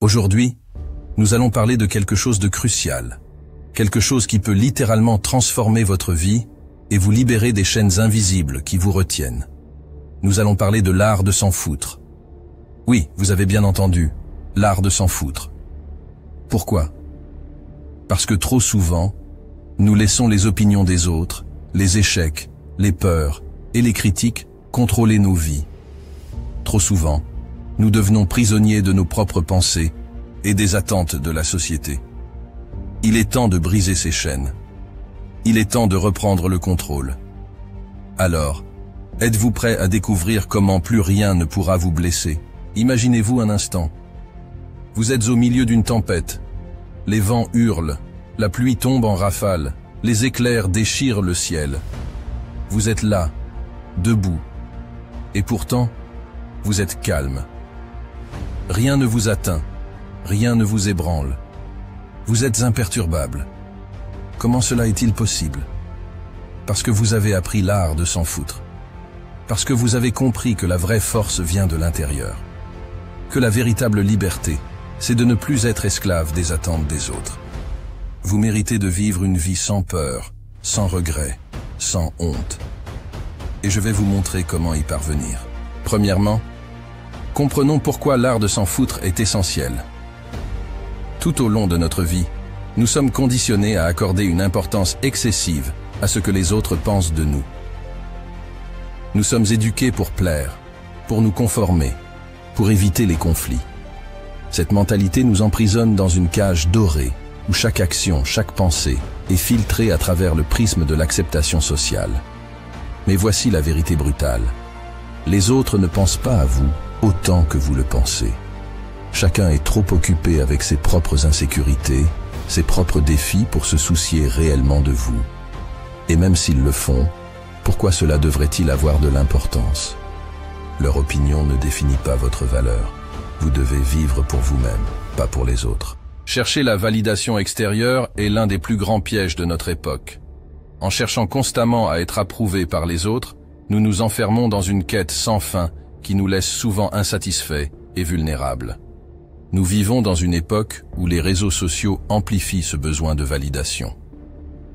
Aujourd'hui, nous allons parler de quelque chose de crucial, quelque chose qui peut littéralement transformer votre vie et vous libérer des chaînes invisibles qui vous retiennent. Nous allons parler de l'art de s'en foutre. Oui, vous avez bien entendu, l'art de s'en foutre. Pourquoi? Parce que trop souvent, nous laissons les opinions des autres, les échecs, les peurs et les critiques contrôler nos vies. Trop souvent, nous devenons prisonniers de nos propres pensées et des attentes de la société. Il est temps de briser ces chaînes. Il est temps de reprendre le contrôle. Alors, êtes-vous prêt à découvrir comment plus rien ne pourra vous blesser? Imaginez-vous un instant. Vous êtes au milieu d'une tempête. Les vents hurlent, la pluie tombe en rafales, les éclairs déchirent le ciel. Vous êtes là, debout. Et pourtant, vous êtes calme. Rien ne vous atteint, rien ne vous ébranle. Vous êtes imperturbable. Comment cela est-il possible? Parce que vous avez appris l'art de s'en foutre. Parce que vous avez compris que la vraie force vient de l'intérieur. Que la véritable liberté, c'est de ne plus être esclave des attentes des autres. Vous méritez de vivre une vie sans peur, sans regret, sans honte. Et je vais vous montrer comment y parvenir. Premièrement, comprenons pourquoi l'art de s'en foutre est essentiel. Tout au long de notre vie, nous sommes conditionnés à accorder une importance excessive à ce que les autres pensent de nous. Nous sommes éduqués pour plaire, pour nous conformer, pour éviter les conflits. Cette mentalité nous emprisonne dans une cage dorée où chaque action, chaque pensée est filtrée à travers le prisme de l'acceptation sociale. Mais voici la vérité brutale. Les autres ne pensent pas à vous autant que vous le pensez. Chacun est trop occupé avec ses propres insécurités, ses propres défis pour se soucier réellement de vous. Et même s'ils le font, pourquoi cela devrait-il avoir de l'importance? Leur opinion ne définit pas votre valeur. Vous devez vivre pour vous-même, pas pour les autres. Chercher la validation extérieure est l'un des plus grands pièges de notre époque. En cherchant constamment à être approuvés par les autres, nous nous enfermons dans une quête sans fin qui nous laisse souvent insatisfaits et vulnérables. Nous vivons dans une époque où les réseaux sociaux amplifient ce besoin de validation.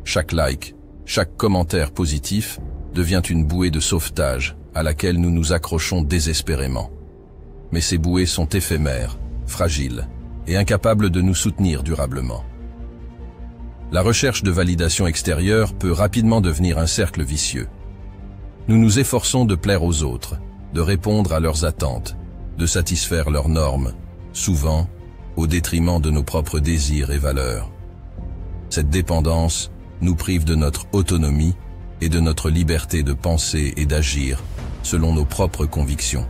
Chaque like, chaque commentaire positif devient une bouée de sauvetage à laquelle nous nous accrochons désespérément. Mais ces bouées sont éphémères, fragiles et incapables de nous soutenir durablement. La recherche de validation extérieure peut rapidement devenir un cercle vicieux. Nous nous efforçons de plaire aux autres, de répondre à leurs attentes, de satisfaire leurs normes, souvent au détriment de nos propres désirs et valeurs. Cette dépendance nous prive de notre autonomie et de notre liberté de penser et d'agir selon nos propres convictions.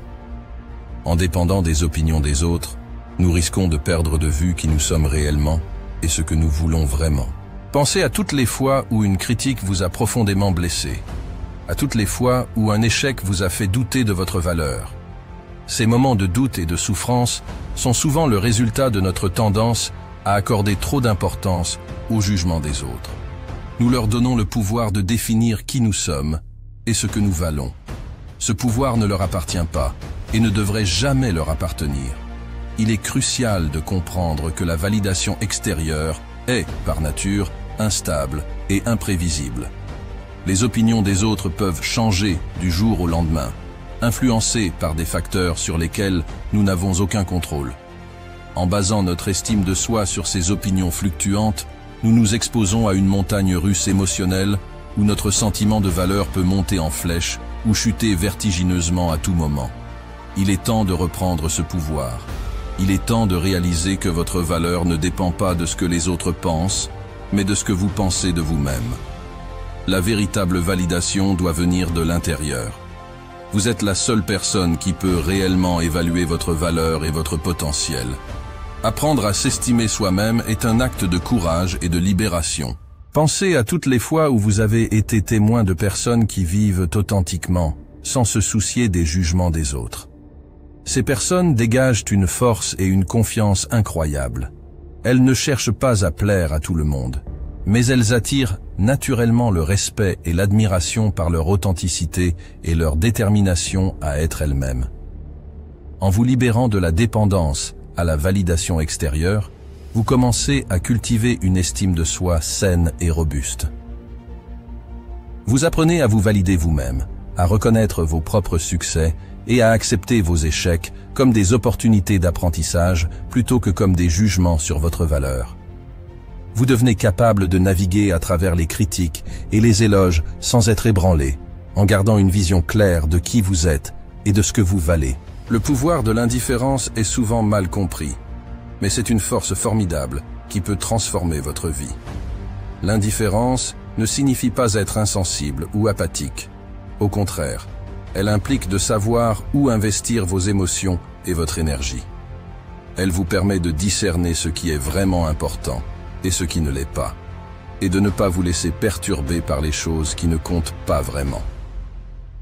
En dépendant des opinions des autres, nous risquons de perdre de vue qui nous sommes réellement et ce que nous voulons vraiment. Pensez à toutes les fois où une critique vous a profondément blessé, à toutes les fois où un échec vous a fait douter de votre valeur. Ces moments de doute et de souffrance sont souvent le résultat de notre tendance à accorder trop d'importance au jugement des autres. Nous leur donnons le pouvoir de définir qui nous sommes et ce que nous valons. Ce pouvoir ne leur appartient pas et ne devrait jamais leur appartenir. Il est crucial de comprendre que la validation extérieure est, par nature, instable et imprévisible. Les opinions des autres peuvent changer du jour au lendemain, influencées par des facteurs sur lesquels nous n'avons aucun contrôle. En basant notre estime de soi sur ces opinions fluctuantes, nous nous exposons à une montagne russe émotionnelle où notre sentiment de valeur peut monter en flèche ou chuter vertigineusement à tout moment. Il est temps de reprendre ce pouvoir. Il est temps de réaliser que votre valeur ne dépend pas de ce que les autres pensent, mais de ce que vous pensez de vous-même. La véritable validation doit venir de l'intérieur. Vous êtes la seule personne qui peut réellement évaluer votre valeur et votre potentiel. Apprendre à s'estimer soi-même est un acte de courage et de libération. Pensez à toutes les fois où vous avez été témoin de personnes qui vivent authentiquement, sans se soucier des jugements des autres. Ces personnes dégagent une force et une confiance incroyables. Elles ne cherchent pas à plaire à tout le monde, mais elles attirent naturellement le respect et l'admiration par leur authenticité et leur détermination à être elles-mêmes. En vous libérant de la dépendance à la validation extérieure, vous commencez à cultiver une estime de soi saine et robuste. Vous apprenez à vous valider vous-même, à reconnaître vos propres succès et à accepter vos échecs comme des opportunités d'apprentissage plutôt que comme des jugements sur votre valeur. Vous devenez capable de naviguer à travers les critiques et les éloges sans être ébranlé, en gardant une vision claire de qui vous êtes et de ce que vous valez. Le pouvoir de l'indifférence est souvent mal compris, mais c'est une force formidable qui peut transformer votre vie. L'indifférence ne signifie pas être insensible ou apathique. Au contraire, elle implique de savoir où investir vos émotions et votre énergie. Elle vous permet de discerner ce qui est vraiment important et ce qui ne l'est pas, et de ne pas vous laisser perturber par les choses qui ne comptent pas vraiment.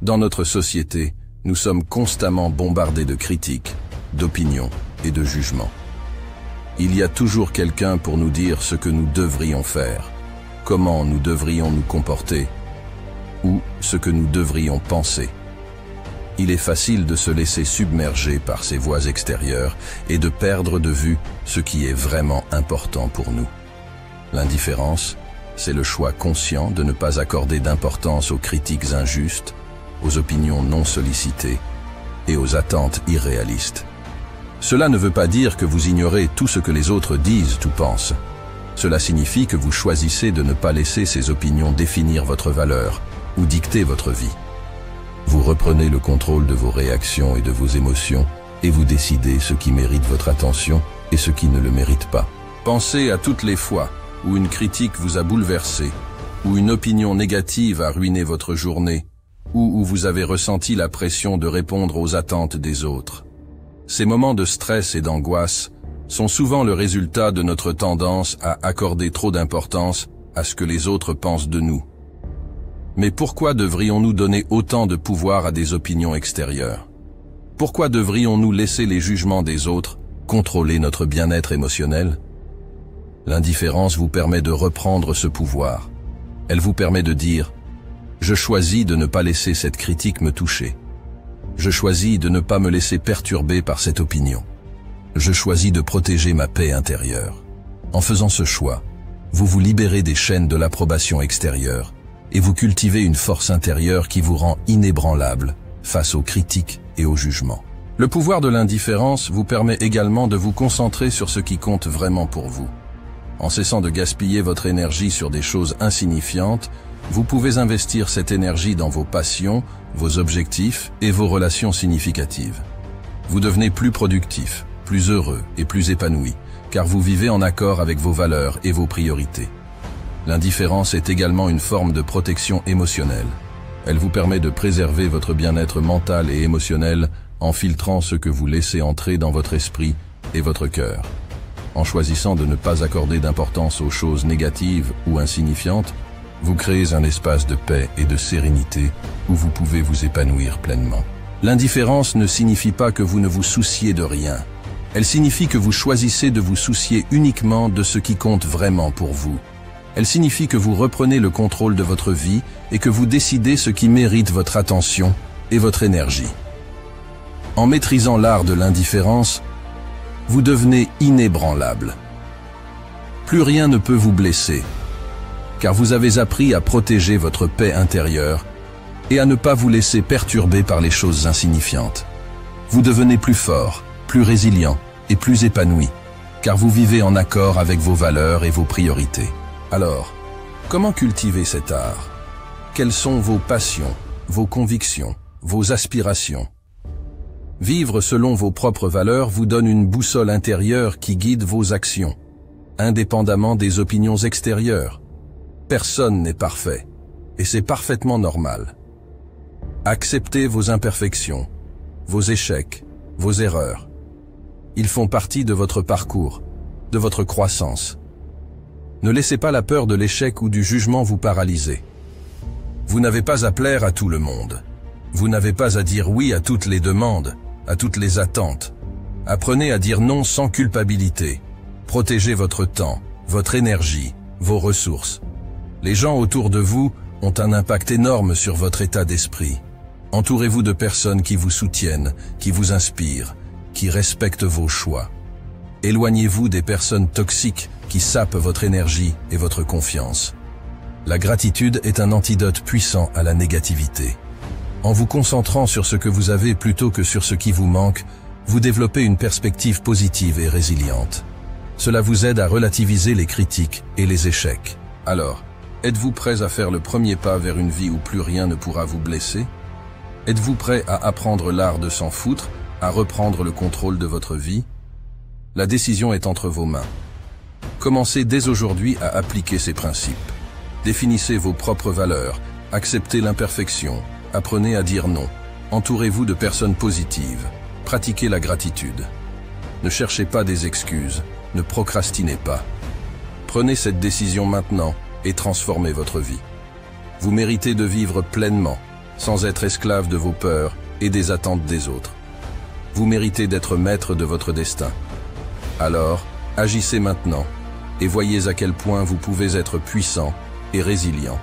Dans notre société, nous sommes constamment bombardés de critiques, d'opinions et de jugements. Il y a toujours quelqu'un pour nous dire ce que nous devrions faire, comment nous devrions nous comporter, ou ce que nous devrions penser. Il est facile de se laisser submerger par ces voix extérieures et de perdre de vue ce qui est vraiment important pour nous. L'indifférence, c'est le choix conscient de ne pas accorder d'importance aux critiques injustes, aux opinions non sollicitées et aux attentes irréalistes. Cela ne veut pas dire que vous ignorez tout ce que les autres disent ou pensent. Cela signifie que vous choisissez de ne pas laisser ces opinions définir votre valeur ou dicter votre vie. Vous reprenez le contrôle de vos réactions et de vos émotions et vous décidez ce qui mérite votre attention et ce qui ne le mérite pas. Pensez à toutes les fois où une critique vous a bouleversé, où une opinion négative a ruiné votre journée, ou où vous avez ressenti la pression de répondre aux attentes des autres. Ces moments de stress et d'angoisse sont souvent le résultat de notre tendance à accorder trop d'importance à ce que les autres pensent de nous. Mais pourquoi devrions-nous donner autant de pouvoir à des opinions extérieures? Pourquoi devrions-nous laisser les jugements des autres contrôler notre bien-être émotionnel? L'indifférence vous permet de reprendre ce pouvoir. Elle vous permet de dire « Je choisis de ne pas laisser cette critique me toucher. Je choisis de ne pas me laisser perturber par cette opinion. Je choisis de protéger ma paix intérieure. » En faisant ce choix, vous vous libérez des chaînes de l'approbation extérieure et vous cultivez une force intérieure qui vous rend inébranlable face aux critiques et aux jugements. Le pouvoir de l'indifférence vous permet également de vous concentrer sur ce qui compte vraiment pour vous. En cessant de gaspiller votre énergie sur des choses insignifiantes, vous pouvez investir cette énergie dans vos passions, vos objectifs et vos relations significatives. Vous devenez plus productif, plus heureux et plus épanoui, car vous vivez en accord avec vos valeurs et vos priorités. L'indifférence est également une forme de protection émotionnelle. Elle vous permet de préserver votre bien-être mental et émotionnel en filtrant ce que vous laissez entrer dans votre esprit et votre cœur. En choisissant de ne pas accorder d'importance aux choses négatives ou insignifiantes, vous créez un espace de paix et de sérénité où vous pouvez vous épanouir pleinement. L'indifférence ne signifie pas que vous ne vous souciez de rien. Elle signifie que vous choisissez de vous soucier uniquement de ce qui compte vraiment pour vous. Elle signifie que vous reprenez le contrôle de votre vie et que vous décidez ce qui mérite votre attention et votre énergie. En maîtrisant l'art de l'indifférence, vous devenez inébranlable. Plus rien ne peut vous blesser, car vous avez appris à protéger votre paix intérieure et à ne pas vous laisser perturber par les choses insignifiantes. Vous devenez plus fort, plus résilient et plus épanoui, car vous vivez en accord avec vos valeurs et vos priorités. Alors, comment cultiver cet art? Quelles sont vos passions, vos convictions, vos aspirations? Vivre selon vos propres valeurs vous donne une boussole intérieure qui guide vos actions, indépendamment des opinions extérieures. Personne n'est parfait, et c'est parfaitement normal. Acceptez vos imperfections, vos échecs, vos erreurs. Ils font partie de votre parcours, de votre croissance. Ne laissez pas la peur de l'échec ou du jugement vous paralyser. Vous n'avez pas à plaire à tout le monde. Vous n'avez pas à dire oui à toutes les demandes, à toutes les attentes. Apprenez à dire non sans culpabilité. Protégez votre temps, votre énergie, vos ressources. Les gens autour de vous ont un impact énorme sur votre état d'esprit. Entourez-vous de personnes qui vous soutiennent, qui vous inspirent, qui respectent vos choix. Éloignez-vous des personnes toxiques qui sapent votre énergie et votre confiance. La gratitude est un antidote puissant à la négativité. En vous concentrant sur ce que vous avez plutôt que sur ce qui vous manque, vous développez une perspective positive et résiliente. Cela vous aide à relativiser les critiques et les échecs. Alors, êtes-vous prêts à faire le premier pas vers une vie où plus rien ne pourra vous blesser? Êtes-vous prêt à apprendre l'art de s'en foutre, à reprendre le contrôle de votre vie? La décision est entre vos mains. Commencez dès aujourd'hui à appliquer ces principes. Définissez vos propres valeurs, acceptez l'imperfection, apprenez à dire non, entourez-vous de personnes positives, pratiquez la gratitude. Ne cherchez pas des excuses, ne procrastinez pas. Prenez cette décision maintenant et transformez votre vie. Vous méritez de vivre pleinement, sans être esclave de vos peurs et des attentes des autres. Vous méritez d'être maître de votre destin. Alors, agissez maintenant et voyez à quel point vous pouvez être puissant et résilient.